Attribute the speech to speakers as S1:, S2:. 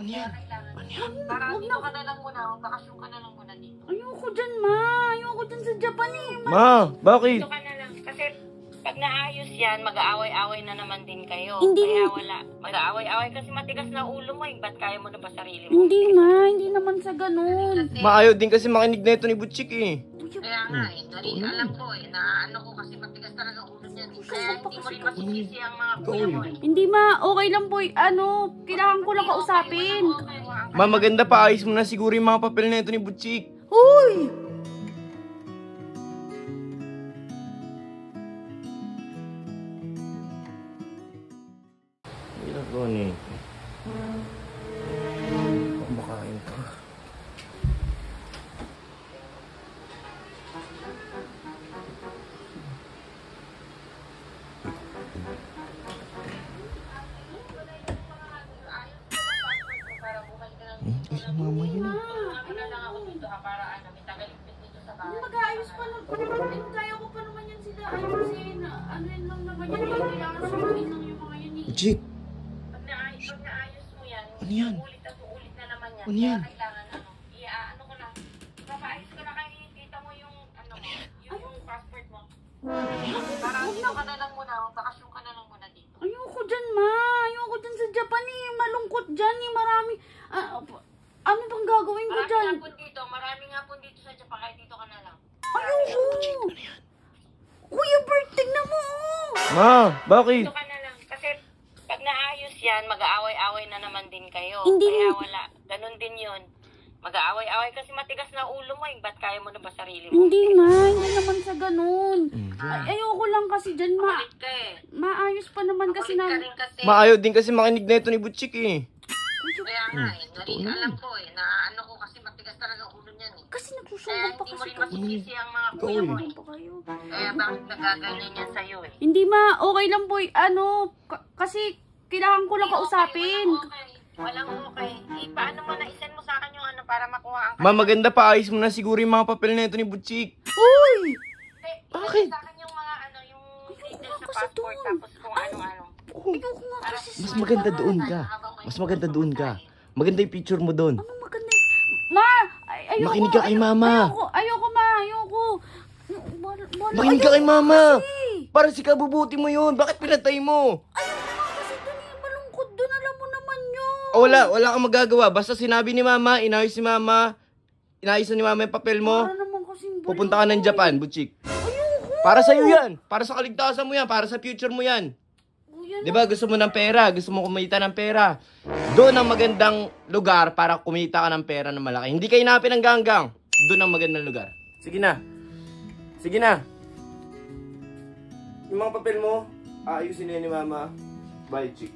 S1: Ano yan? Ano yan?
S2: Para dito ka na lang muna, bakasyon ka na lang muna dito.
S3: Ayoko dyan, ma. Ayoko dyan sa Japan eh.
S1: Ma, bakit?
S2: Dito ka na lang. Kasi pag naayos yan, mag-aaway-away na naman din kayo.
S3: Hindi.
S2: Kaya wala. Mag-aaway-away kasi matigas na ulo mo eh. Ba't kaya mo na ba sarili mo?
S3: Hindi, ma. Hindi naman sa ganun.
S1: Maayaw din kasi makinig na ito ni Butchik eh.
S2: Kaya nga eh, alam ko eh, na ano ko kasi matigas talaga ulo niyan eh. Kaya hindi mo rin masisisi ang mga kuya mo eh.
S3: Hindi, ma. Okay lang, boy. Kailangan ko lang kausapin.
S1: Ma, maganda pa. Ayos mo na siguro yung mga papel na ito ni Butchik.
S3: Uy!
S1: Ang ginagawa niya eh. Kumakain ka. Ay, mama yun eh.
S2: Ako na lang ako dito ha, para ano, may tagaligpit dito sa bahay.
S3: Mag-aayos pa naman. Kaya ko pa naman yan sila ayusin. Ano yun lang naman yan. Kailangan suluhin lang yung mga yun eh.
S1: Butchik,
S2: Pag naayos mo yan,
S1: ano yan?
S2: uulit at uulit na naman yan.
S1: Ano yan?
S2: Kaya kailangan ano, ano ko lang, papaayos ko na kayo, kita mo yung ano mo, yung passport mo. Para dito ka na lang muna, bakasyon ka na lang muna dito.
S3: Ayoko dyan, ma. Ayoko dyan sa Japan eh. Malungkot dyan eh. Marami. Ano bang gagawin ko dyan?
S2: Marami nga po dito sa Japan, kaya dito ka na lang.
S3: Ayoko. Kuya Bert, tignan mo.
S1: Ma, bakit?
S2: Dito ka na lang, kasi pag naayos yan, mag-aaway-away na naman din kayo.
S3: Hindi.
S2: Kaya wala, ganun din yun. Mag-aaway-away kasi matigas na ulo mo eh. Ba't kaya mo na ba sarili mo?
S3: Hindi, ma. Hindi naman sa ganun. Ayoko lang kasi dyan, ma.
S2: Kulit ka eh.
S3: Maayos pa naman kasi
S2: Kulit ka
S3: na.
S2: rin kasi.
S1: Maayaw din kasi makinig na ito ni Butchik eh.
S2: Kaya nga eh, alam ko eh, na ano ko kasi matigas talaga ulo niyan eh.
S3: Kasi
S2: Kaya
S3: nagsusumbong pa
S2: hindi mo
S3: kasi
S2: rin
S3: kami.
S2: masisisi ang mga kuya mo eh.
S3: Pa kayo.
S2: Kaya bakit nagaganyan yan sa'yo eh?
S3: Hindi, ma. Okay lang, boy. Kasi kailangan ko lang kausapin.
S2: Walang okay. Paano mo na-isend mo sa akin yung ano para makuha ang...
S1: Ma, maganda pa. Ayos mo na siguro yung mga papel na ito ni Butchik.
S3: Uy!
S1: Bakit?
S2: Sa akin yung mga ano, yung details sa
S3: kasi
S2: passport
S3: doon.
S2: tapos kung ano-ano.
S3: Ayoko nga kasi.
S1: Mas maganda doon ka. Mas maganda doon ka. Maganda yung picture mo doon.
S3: Anong maganda? Ma! Ayoko.
S1: Makinig ka kay mama.
S3: Ayoko, ma. Ayoko.
S1: Makinig ka kay mama. Para si kabubuti mo yun. Bakit pinatay mo?
S3: Ayoko nga kasi doon eh. Malungkot doon. Alam mo naman yun.
S1: Wala kang magagawa. Basta sinabi ni mama, inayos ni mama yung papel mo,
S3: Para naman kasing
S1: pupunta ka ng Japan, Butchik.
S3: Ayoko.
S1: Para sa'yo yan. Para sa kaligtasan mo yan. Para sa future mo yan.
S3: Kuya,
S1: Diba gusto mo ng pera? Gusto mo kumita ng pera? Doon ang magandang lugar para kumita ka ng pera na malaki. Hindi kayo napin ng ganggang. Doon ang magandang lugar. Sige na. Sige na. Yung mga papel mo, ayusin na yan ni mama. Bye, chick.